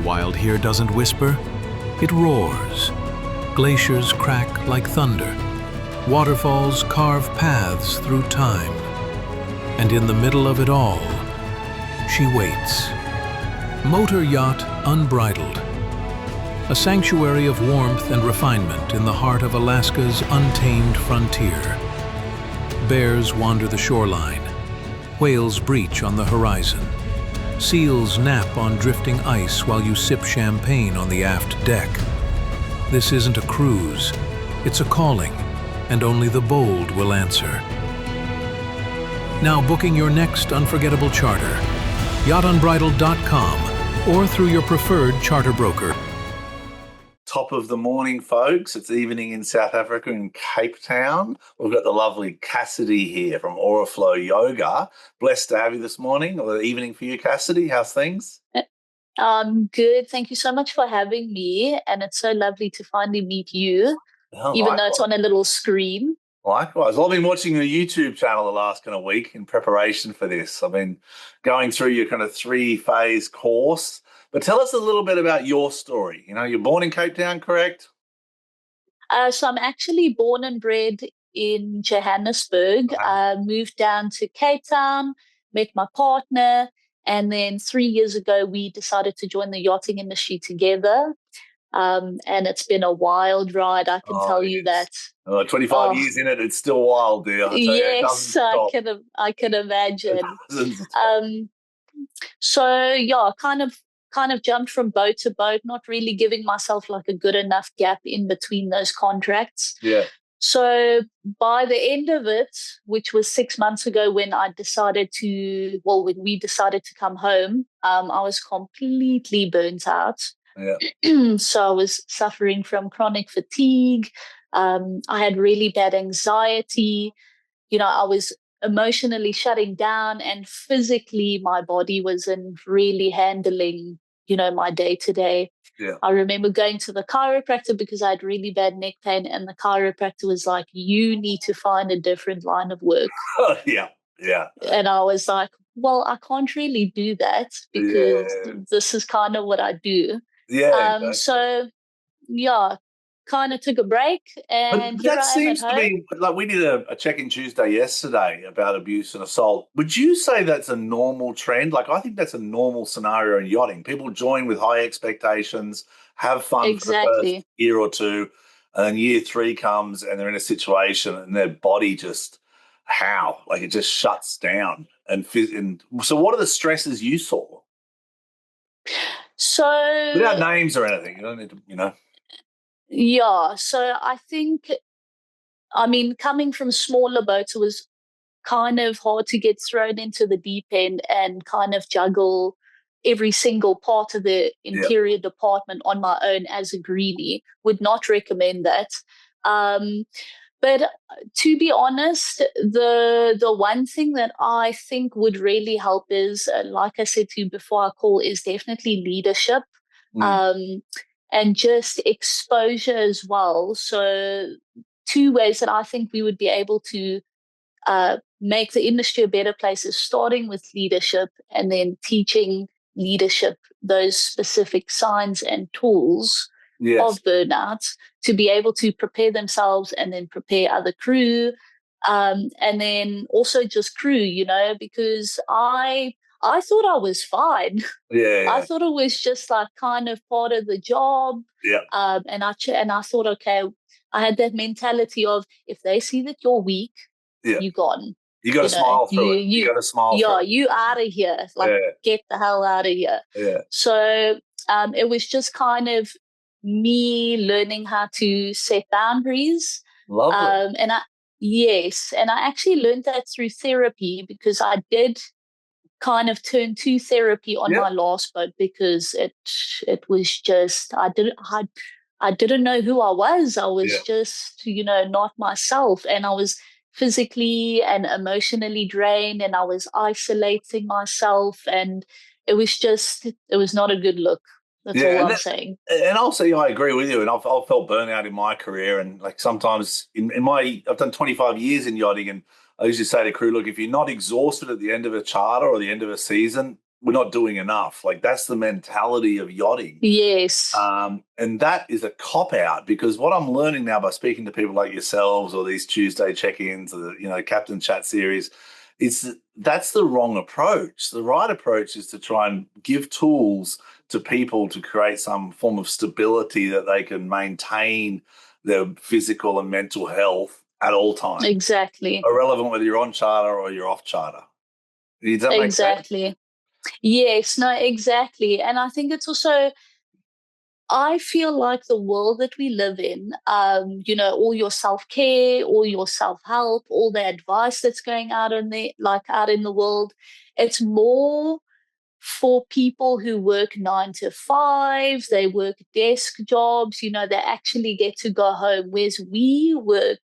The wild here doesn't whisper, it roars. Glaciers crack like thunder. Waterfalls carve paths through time. And in the middle of it all, she waits. Motor yacht Unbridled. A sanctuary of warmth and refinement in the heart of Alaska's untamed frontier. Bears wander the shoreline. Whales breach on the horizon. Seals nap on drifting ice while you sip champagne on the aft deck. This isn't a cruise, it's a calling, and only the bold will answer. Now booking your next unforgettable charter, yachtunbridled.com or through your preferred charter broker. Top of the morning, folks. It's evening in South Africa in Cape Town. We've got the lovely Cassidy here from Auraflow Yoga. Blessed to have you this morning or evening for you, Cassidy. How's things? Good. Thank you so much for having me. And it's so lovely to finally meet you, even though it's on a little screen. Likewise. Well, I've been watching your YouTube channel the last kind of week in preparation for this. I've been going through your kind of 3-phase course. But tell us a little bit about your story. You know, you're born in Cape Town, correct? So I'm actually born and bred in Johannesburg. Moved down to Cape Town, met my partner, and then 3 years ago we decided to join the yachting industry together. And it's been a wild ride, I can tell you that. 25 years in it, it's still wild, dear. Yes, I can imagine. So yeah, kind of jumped from boat to boat, not really giving myself like a good enough gap in between those contracts. Yeah. So by the end of it, which was 6 months ago when we decided to come home, I was completely burnt out. Yeah. So I was suffering from chronic fatigue. I had really bad anxiety. You know, I was emotionally shutting down, and physically my body wasn't really handling, you know, my day to day. Yeah. I remember going to the chiropractor because I had really bad neck pain, and the chiropractor was like, you need to find a different line of work. Yeah. And I was like, well, I can't really do that because this is kind of what I do. Yeah. Exactly. So yeah, kind of took a break, and but here that I am seems at to home. be like we did a check-in Tuesday yesterday about abuse and assault. Would you say that's a normal trend? Like, I think that's a normal scenario in yachting. People join with high expectations, have fun for the first year or two, and then year 3 comes and they're in a situation and their body just it just shuts down. And so what are the stresses you saw? So without names or anything, you don't need to, you know. Yeah, so I think, I mean, coming from smaller boats, it was kind of hard to get thrown into the deep end and kind of juggle every single part of the interior department on my own as a greenie. Would not recommend that. But to be honest, the one thing that I think would really help is, like I said to you before our call, is definitely leadership. And just exposure as well. So 2 ways that I think we would be able to make the industry a better place is starting with leadership and then teaching leadership those specific signs and tools of burnout to be able to prepare themselves and then prepare other crew. And then also just crew, you know, because I thought I was fine. I thought it was just like kind of part of the job. And I thought, okay, I had that mentality of if they see that you're weak, you're gone. You got to smile through it. You got to smile through it. You out of here. Like, get the hell out of here. So it was just kind of me learning how to set boundaries. Lovely. And I actually learned that through therapy because I did kind of turn to therapy on my last boat because it was just I didn't know who I was. I was just, you know, not myself, and I was physically and emotionally drained, and I was isolating myself, and it was not a good look. That's all I'm saying. And also, I agree with you. And I've felt burnout in my career, and like sometimes I've done 25 years in yachting, and I usually say to crew, look, if you're not exhausted at the end of a charter or the end of a season, we're not doing enough. Like, that's the mentality of yachting. Yes. And that is a cop-out, because what I'm learning now by speaking to people like yourselves, or these Tuesday check-ins, or the Captain Chat series, is that's the wrong approach. The right approach is to try and give tools to people to create some form of stability that they can maintain their physical and mental health at all times. Exactly. Irrelevant whether you're on charter or you're off charter. Does that make sense? Exactly. Yes, no, exactly. And I think it's also, I feel like the world that we live in, all your self-care, all your self-help, all the advice that's going out in the world, it's more for people who work 9 to 5, they work desk jobs, they actually get to go home, whereas we work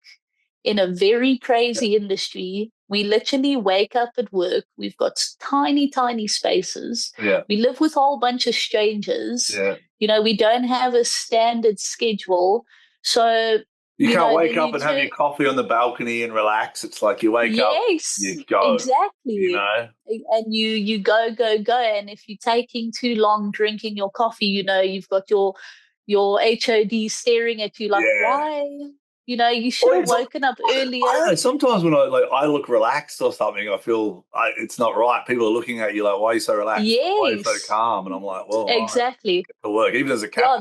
in a very crazy industry. We literally wake up at work. We've got tiny, tiny spaces. Yeah. We live with a whole bunch of strangers. Yeah. We don't have a standard schedule. So you can't wake up and have your coffee on the balcony and relax. It's like you wake up, you go. Exactly. And you go. And if you're taking too long drinking your coffee, you've got your HOD staring at you like, why? You should have woken up earlier. I don't know, sometimes when I look relaxed or something, I feel it's not right. People are looking at you like, why are you so relaxed? Yes. Why are you so calm? And I'm like, well, exactly. get to work. Even as a captain. Yeah,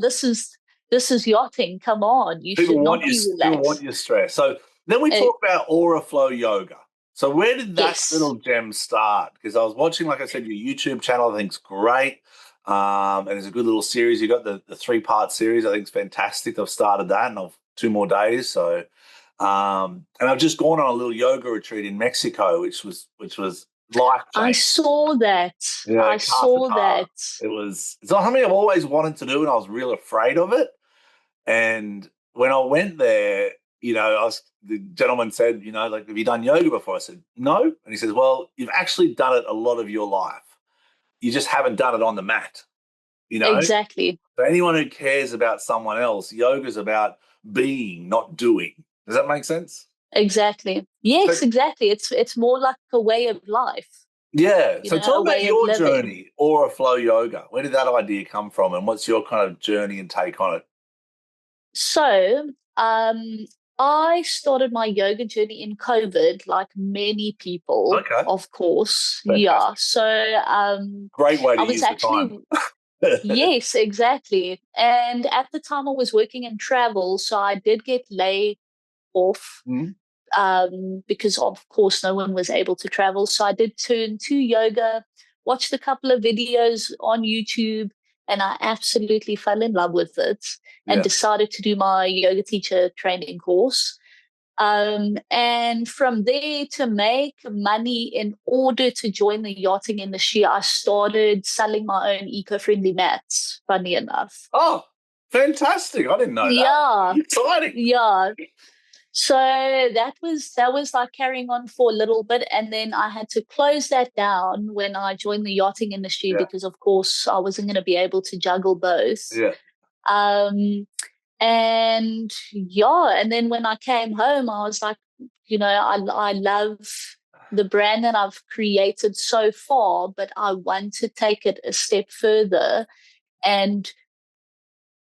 this is yachting. Come on. You should not be relaxed. People want your stress. So then we talk about Auraflow Yoga. So where did that little gem start? Because I was watching, like I said, your YouTube channel. I think it's great. And it's a good little series. You got the 3-part series. I think it's fantastic. I've started that, and I've 2 more days. So, and I've just gone on a little yoga retreat in Mexico, which was life-changing. I saw that. Yeah, I saw that. It was something I've always wanted to do, and I was real afraid of it. And when I went there, the gentleman said, have you done yoga before? I said, no. And he says, well, you've actually done it a lot of your life. You just haven't done it on the mat. Exactly. For anyone who cares about someone else, yoga is about being, not doing. Does that make sense? Exactly. Yes, exactly. It's more like a way of life. Yeah. So tell me about your journey, Auraflow Yoga. Where did that idea come from, and what's your kind of journey and take on it? So, I started my yoga journey in COVID, like many people, of course. Fantastic. Yeah. So, great way to use the time. Yes, exactly. And at the time I was working in travel, so I did get laid off because, of course, no one was able to travel. So I did turn to yoga, watched a couple of videos on YouTube, and I absolutely fell in love with it and decided to do my yoga teacher training course. And from there, to make money in order to join the yachting industry, I started selling my own eco-friendly mats, funny enough. Oh, fantastic. I didn't know that. Yeah. Exciting. Yeah. So that was like carrying on for a little bit. And then I had to close that down when I joined the yachting industry because, of course, I wasn't going to be able to juggle both. Yeah. And then when I came home, I was like, I love the brand that I've created so far, but I want to take it a step further. And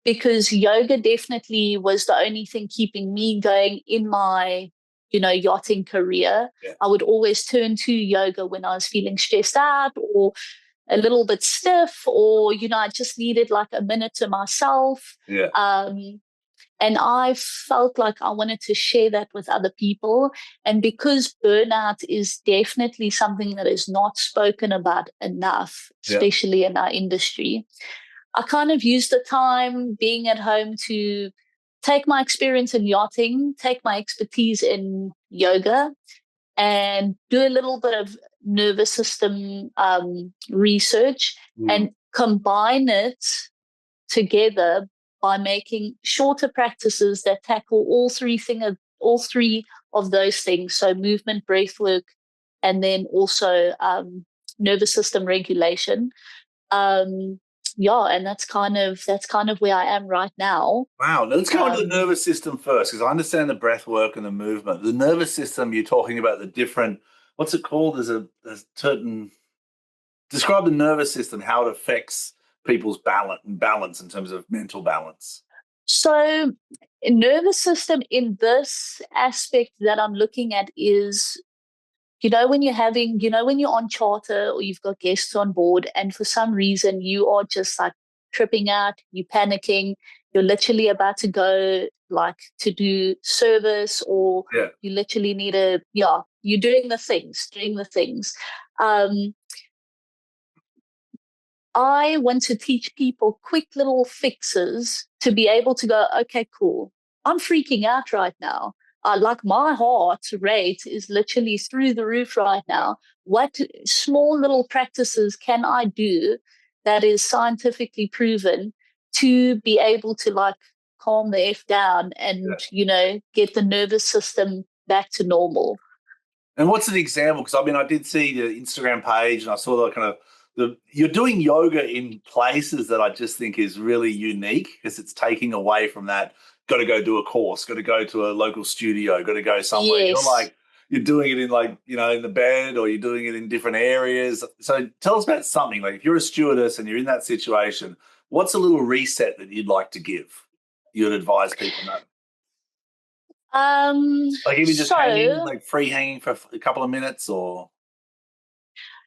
because yoga definitely was the only thing keeping me going in my, yachting career. Yeah. I would always turn to yoga when I was feeling stressed out or a little bit stiff, or, I just needed like a minute to myself. Yeah. And I felt like I wanted to share that with other people. And because burnout is definitely something that is not spoken about enough, especially in our industry, I kind of used the time being at home to take my experience in yachting, take my expertise in yoga, and do a little bit of nervous system research and combine it together by making shorter practices that tackle all three of those things. So movement, breathwork, and then also nervous system regulation. And that's kind of where I am right now. Wow. Now let's go into the nervous system first, because I understand the breath work and the movement. The nervous system, you're talking about the different, what's it called? There's certain Describe the nervous system, how it affects people's balance in terms of mental balance. So, nervous system in this aspect that I'm looking at is, when when you're on charter or you've got guests on board, and for some reason you are just like tripping out, you're panicking, you're literally about to go like to do service, or Yeah. you literally you're doing the things. Um, I want to teach people quick little fixes to be able to go, okay, cool. I'm freaking out right now. Like my heart rate is literally through the roof right now. What small little practices can I do that is scientifically proven to be able to like calm the F down and, get the nervous system back to normal? And what's an example? Because I did see the Instagram page, and I saw the kind of you're doing yoga in places that I just think is really unique, because it's taking away from that. Got to go do a course. Got to go to a local studio. Got to go somewhere. Yes. You're doing it in in the bed, or you're doing it in different areas. So tell us about something like, if you're a stewardess and you're in that situation, what's a little reset that you'd like to give? You'd advise people that. Like even just hanging, like free hanging for a couple of minutes, or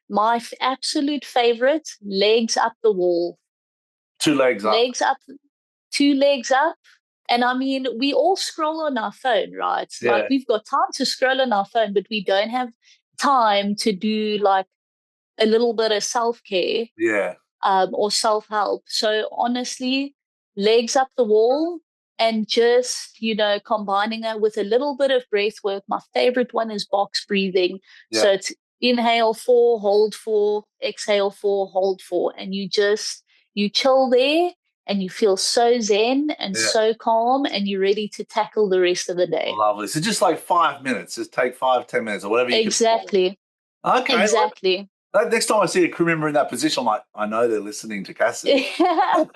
my absolute favorite, legs up the wall. two legs up. Legs up, two legs up. And we all scroll on our phone, right? Yeah. Like we've got time to scroll on our phone, but we don't have time to do like a little bit of self-care. Yeah. Or self-help. So honestly, legs up the wall, and just, combining that with a little bit of breath work. My favorite one is box breathing. Yeah. So it's inhale 4, hold 4, exhale 4, hold 4. And you chill there, and you feel so zen and so calm, and you're ready to tackle the rest of the day. Lovely. So just like 5 minutes, just take 5-10 minutes or whatever you Exactly. can. Okay. Exactly. Next time I see a crew member in that position, I'm like, I know they're listening to Cassidy. I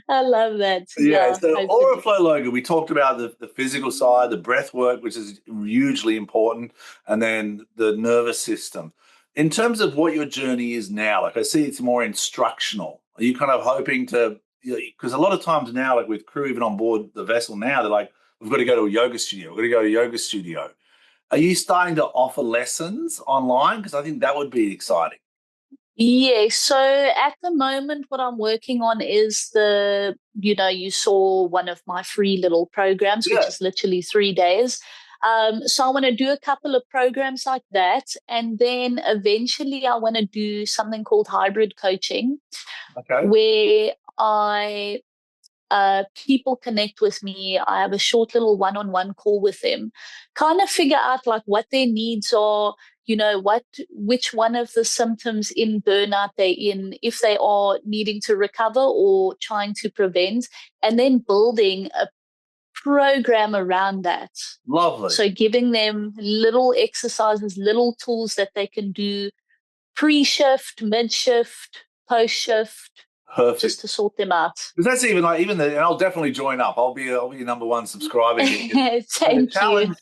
love that. Yeah. So hopefully. Auraflow Yoga, we talked about the physical side, the breath work, which is hugely important, and then the nervous system. In terms of what your journey is now, like I see it's more instructional. Are you kind of hoping to, because a lot of times now, like with crew even on board the vessel now, they're like, we've got to go to a yoga studio. We've got to go to a yoga studio. Are you starting to offer lessons online? Because I think that would be exciting. Yeah, so at the moment, what I'm working on is you saw one of my free little programs, which is literally 3 days. So I want to do a couple of programs like that. And then eventually I want to do something called hybrid coaching, where people connect with me. I have a short little one-on-one call with them, kind of figure out like what their needs are, which one of the symptoms in burnout they're in, if they are needing to recover or trying to prevent, and then building a program around that. Lovely. So giving them little exercises, little tools that they can do pre-shift, mid-shift, post-shift. Perfect. Just to sort them out. Because that's and I'll definitely join up. I'll be your number one subscriber. Thank you.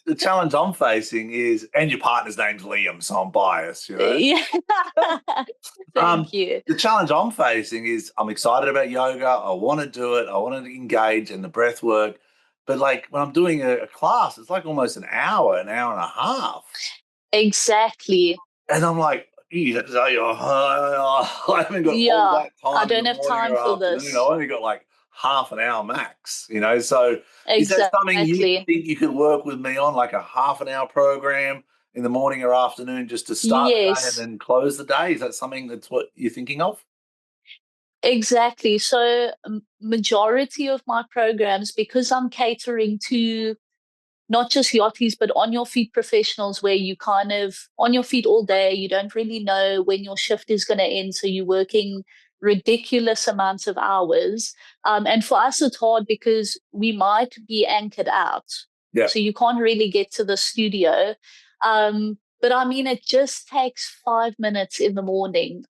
The challenge I'm facing is, and your partner's name's Liam, so I'm biased, Yeah. Thank you. The challenge I'm facing is, I'm excited about yoga. I want to do it. I want to engage in the breath work. But like when I'm doing a class, it's like almost an hour and a half. Exactly. And I'm like, I haven't got all that time. I don't have time for this. I only got like half an hour max, So is that something you think you could work with me on, like a half an hour program in the morning or afternoon, just to start the day and then close the day? Is that something that's what you're thinking of? Exactly. So majority of my programs, because I'm catering to not just yachties, but on your feet professionals, where you kind of on your feet all day, you don't really know when your shift is going to end. So you're working ridiculous amounts of hours. And for us, it's hard because we might be anchored out. Yeah. So you can't really get to the studio. But it just takes 5 minutes in the morning.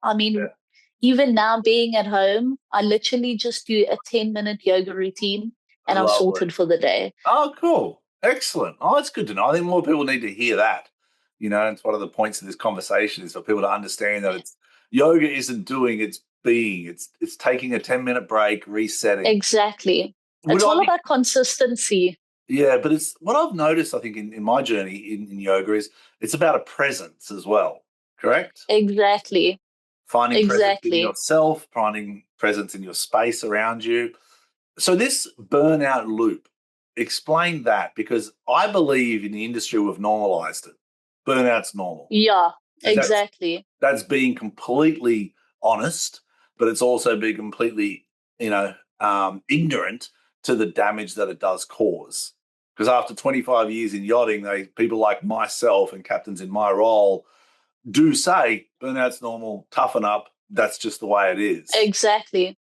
Even now being at home, I literally just do a 10-minute yoga routine and I'm sorted for the day. Oh, cool. Excellent. Oh, that's good to know. I think more people need to hear that. You know, it's one of the points of this conversation is for people to understand that it's yoga isn't doing, it's being. It's taking a 10-minute break, resetting. Exactly. Would It's I all be about consistency. Yeah, but it's what I've noticed, I think, in my journey in yoga is it's about a presence as well, correct? Exactly. Finding presence in Exactly. yourself, finding presence in your space around you. So this burnout loop, explain that because I believe in the industry we've normalized it. Burnout's normal. Yeah, And exactly. that's being completely honest, but it's also being completely, ignorant to the damage that it does cause. Because after 25 years in yachting, people like myself and captains in my role do say burnout's normal, toughen up. That's just the way it is. Exactly.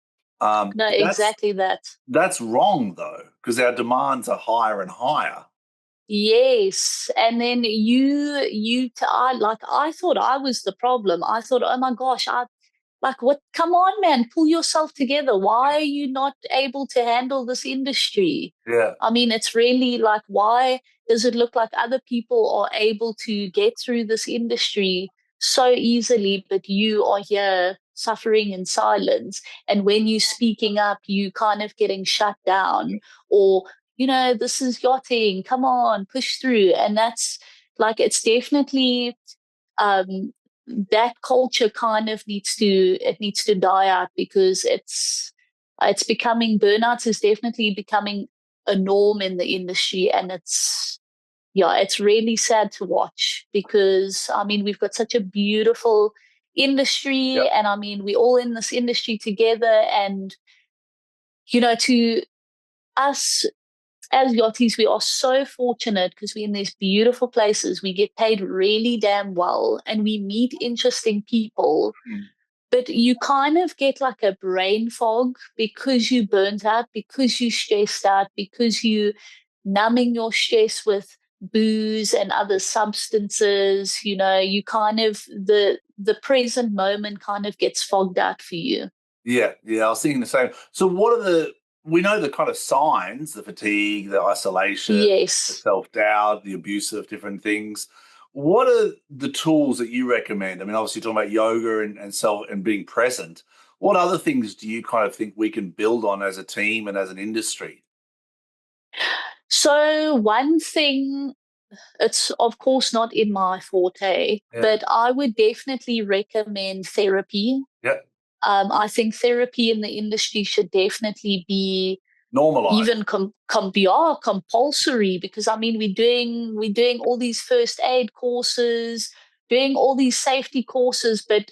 No, But exactly that. that's wrong though, because our demands are higher and higher. Yes, and then I thought I was the problem. I thought, oh my gosh, I like what? Come on, man, pull yourself together. Why are you not able to handle this industry? Yeah, I mean, it's really like, why does it look like other people are able to get through this industry so easily, but you are here suffering in silence? And when you're speaking up, you kind of getting shut down, or this is yachting, come on, push through. And that's like, it's definitely, um, that culture kind of needs to die out, because it's becoming, burnout is definitely becoming a norm in the industry. And it's really sad to watch, because I mean, we've got such a beautiful yeah, industry, and I mean, we're all in this industry together. And to us as yachties, we are so fortunate because we're in these beautiful places. We get paid really damn well and we meet interesting people. Mm. But you kind of get like a brain fog because you burnt out, because you stressed out, because you numbing your stress with booze and other substances. You kind of, the present moment kind of gets fogged out for you. Yeah, I was thinking the same. So we know the kind of signs, the fatigue, the isolation, the Yes. self-doubt, the abuse of different things. What are the tools that you recommend? I mean, obviously you're talking about yoga and self and being present. What other things do you kind of think we can build on as a team and as an industry? So one thing, it's of course not in my forte, Yeah. but I would definitely recommend therapy. Yeah. I think therapy in the industry should definitely be Normalize. even yeah, compulsory, because I mean, we're doing all these first aid courses, doing all these safety courses, but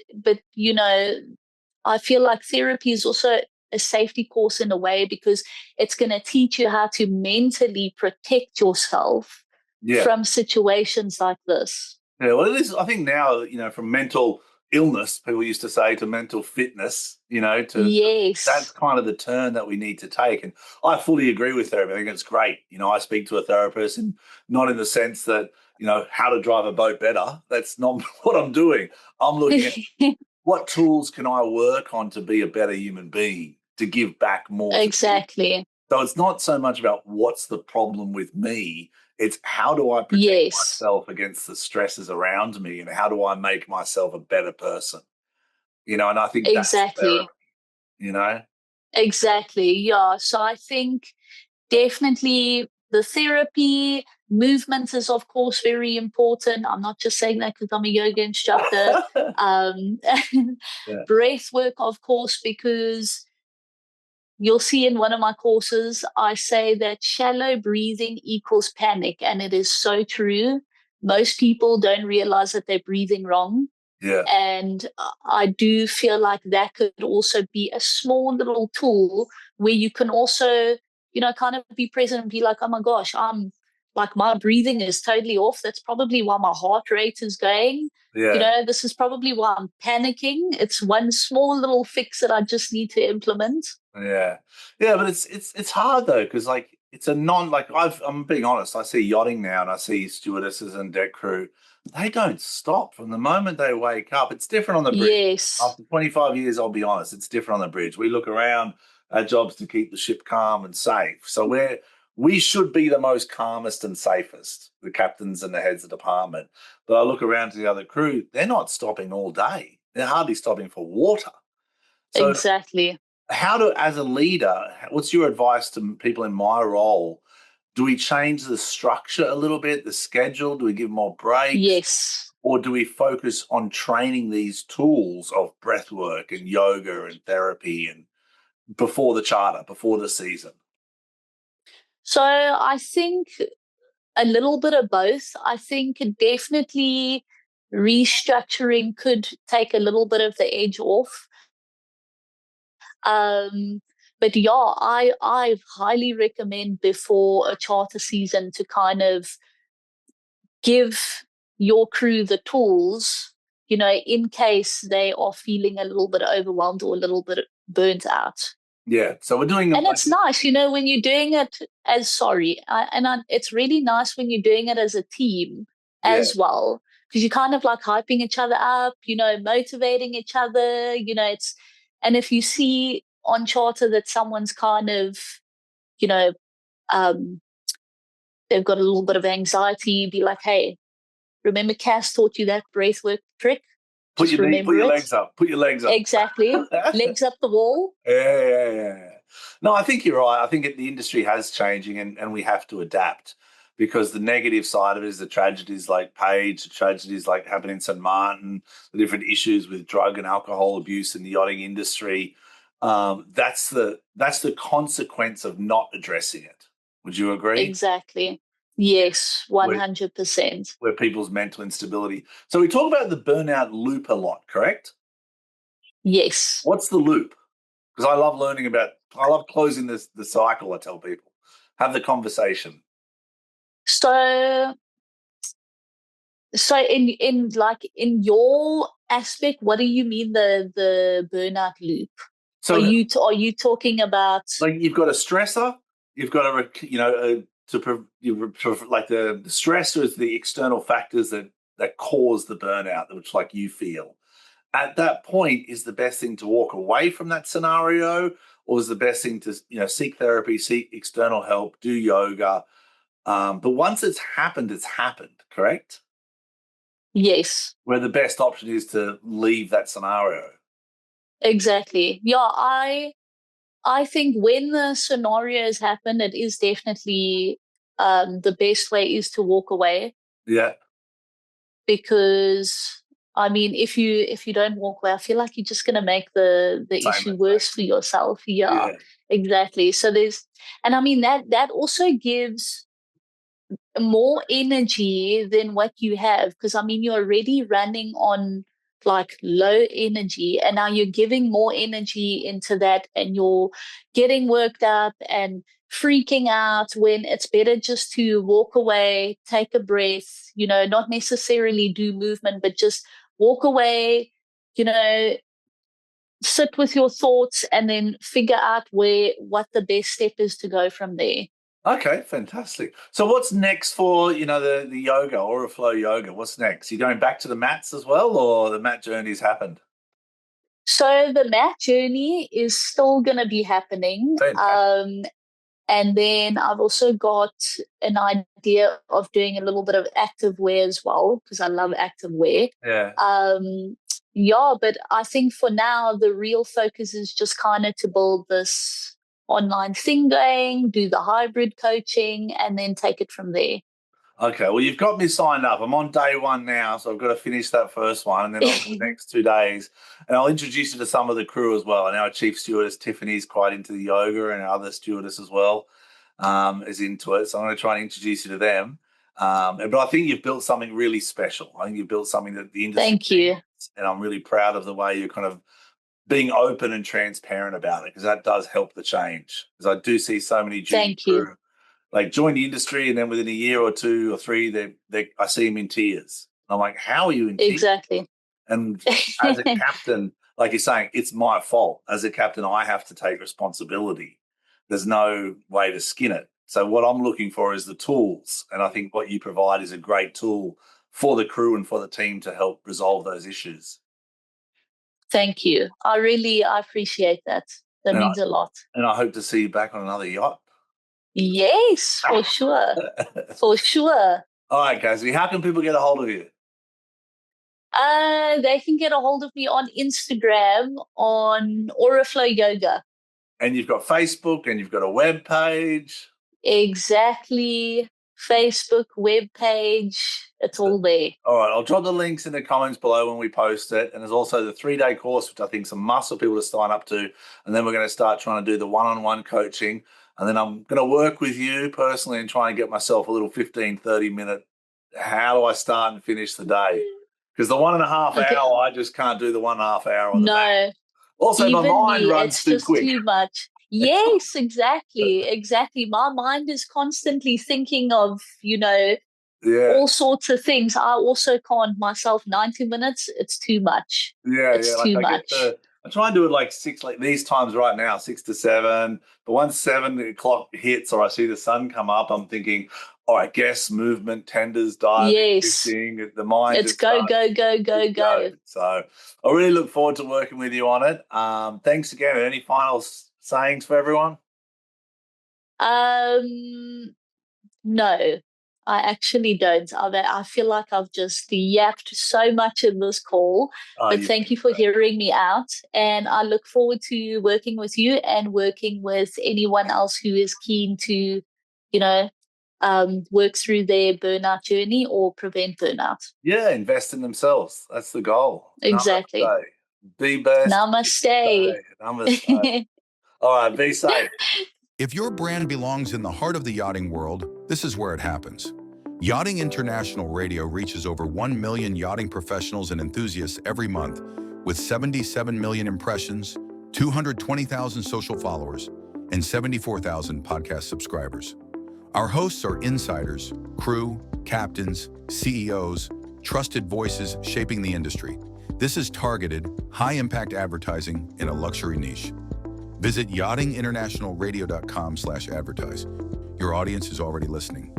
I feel like therapy is also a safety course in a way, because it's going to teach you how to mentally protect yourself Yeah. from situations like this. Yeah, well, it is. I think now, from mental illness, people used to say, to mental fitness, that's Yes. kind of the turn that we need to take. And I fully agree with therapy. I think it's great. I speak to a therapist, and not in the sense that, how to drive a boat better. That's not what I'm doing. I'm looking at what tools can I work on to be a better human being, to give back more to people. Exactly. So it's not so much about what's the problem with me. It's how do I protect Yes. myself against the stresses around me, and how do I make myself a better person? And I think that's therapy, Exactly. you know? Exactly. Yeah. So I think definitely the therapy movement is, of course, very important. I'm not just saying that because I'm a yoga instructor. Um, Yeah. breath work, of course, because you'll see in one of my courses, I say that shallow breathing equals panic. And it is so true. Most people don't realize that they're breathing wrong. Yeah. And I do feel like that could also be a small little tool where you can also, kind of be present and be like, oh my gosh, I'm like, my breathing is totally off. That's probably why my heart rate is going. Yeah. This is probably why I'm panicking. It's one small little fix that I just need to implement. Yeah. Yeah, but it's hard though, because like it's a non like I'm being honest, I see yachting now and I see stewardesses and deck crew. They don't stop from the moment they wake up. It's different on the bridge. Yes. After 25 years, I'll be honest, it's different on the bridge. We look around, our job's to keep the ship calm and safe. So we should be the most calmest and safest, the captains and the heads of department. But I look around to the other crew, they're not stopping all day. They're hardly stopping for water. So Exactly. as a leader, what's your advice to people in my role? Do we change the structure a little bit, the schedule? Do we give more breaks? Yes. Or do we focus on training these tools of breathwork and yoga and therapy and before the charter, before the season? So I think a little bit of both. I think definitely restructuring could take a little bit of the edge off. But yeah, I highly recommend before a charter season to kind of give your crew the tools, in case they are feeling a little bit overwhelmed or a little bit burnt out. Yeah, so we're doing And it's nice, when you're doing it it's really nice when you're doing it as a team as well, because you're kind of like hyping each other up, motivating each other, and if you see on charter that someone's kind of, you know, um, they've got a little bit of anxiety, be like, hey, remember Cass taught you that breathwork trick? Put your legs up. Put your legs up. Exactly. Legs up the wall. Yeah. No, I think you're right. I think the industry has changing and we have to adapt, because the negative side of it is the tragedies like Page, the tragedies like happening in St. Martin, the different issues with drug and alcohol abuse in the yachting industry. That's the consequence of not addressing it. Would you agree? Exactly. Yes, 100%. Where people's mental instability. So we talk about the burnout loop a lot, correct? Yes. What's the loop? Because I love closing the cycle, I tell people. Have the conversation. So in your aspect, what do you mean the burnout loop? So are you talking about, like, you've got a stressor, you've got like the stressor is the external factors that cause the burnout, which like you feel. At that point, is the best thing to walk away from that scenario, or is the best thing to seek therapy, seek external help, do yoga? But once it's happened, correct? Yes. Where the best option is to leave that scenario. Exactly. Yeah, I think when the scenarios happen, it is definitely the best way is to walk away. Yeah. Because I mean, if you don't walk away, I feel like you're just going to make the issue worse for yourself. Yeah, exactly. So and I mean that also gives more energy than what you have, because I mean you're already running on like low energy, and now you're giving more energy into that, and you're getting worked up and freaking out, when it's better just to walk away, take a breath, not necessarily do movement, but just walk away, sit with your thoughts, and then figure out what the best step is to go from there. Okay, fantastic. So what's next for, the yoga, Auraflow Yoga? What's next? You going back to the mats as well, or the mat journey's happened? So the mat journey is still going to be happening. And then I've also got an idea of doing a little bit of active wear as well, because I love active wear. Yeah. But I think for now, the real focus is just kind of to build this online thing going, do the hybrid coaching, and then take it from there. Okay, well, you've got me signed up. I'm on day one now, so I've got to finish that first one, and then on the next 2 days. And I'll introduce you to some of the crew as well. And our chief stewardess, Tiffany's quite into the yoga, and our other stewardess as well is into it. So I'm going to try and introduce you to them. But I think you've built something really special. I think you've built something that the industry Thank you. needs, and I'm really proud of the way you're kind of being open and transparent about it, because that does help the change. Because I do see so many junior crew like join the industry, and then within a year or 2 or 3, I see them in tears. I'm like, how are you in tears? Exactly. And as a captain, like you're saying, it's my fault. As a captain, I have to take responsibility. There's no way to skin it. So what I'm looking for is the tools. And I think what you provide is a great tool for the crew and for the team to help resolve those issues. Thank you. I appreciate that. That means a lot. And I hope to see you back on another yacht. Yes, for sure. For sure. All right, Cassidy, how can people get a hold of you? They can get a hold of me on Instagram on Auraflow Yoga. And you've got Facebook and you've got a web page. Exactly. Facebook, webpage, it's all there. All right, I'll drop the links in the comments below when we post it. And there's also the 3-day course, which I think is a must for people to sign up to. And then we're going to start trying to do the one-on-one coaching. And then I'm going to work with you personally and try and get myself a little 15, 30-minute, how do I start and finish the day? Because the 1.5 hour, I just can't do the 1.5 hour on the back. Also, my mind runs too quick. It's just too much. Yes, exactly. My mind is constantly thinking of, all sorts of things. I also can't myself. 90 minutes, it's too much. It's too much. I try and do it like these times right now, 6 to 7. But once 7 o'clock hits or I see the sun come up, I'm thinking, all right, guess, movement, tenders, diving, fishing, the mind. It's go. So I really look forward to working with you on it. Thanks again. Any final sayings for everyone? No, I actually don't. I feel like I've just yapped so much in this call, but thank you for hearing me out. And I look forward to working with you and working with anyone else who is keen to, work through their burnout journey or prevent burnout. Yeah, invest in themselves. That's the goal. Exactly. Namaste. Be best. Namaste. Namaste. All right, be safe. If your brand belongs in the heart of the yachting world, this is where it happens. Yachting International Radio reaches over 1 million yachting professionals and enthusiasts every month, with 77 million impressions, 220,000 social followers, and 74,000 podcast subscribers. Our hosts are insiders, crew, captains, CEOs, trusted voices shaping the industry. This is targeted, high-impact advertising in a luxury niche. Visit yachtinginternationalradio.com/advertise. Your audience is already listening.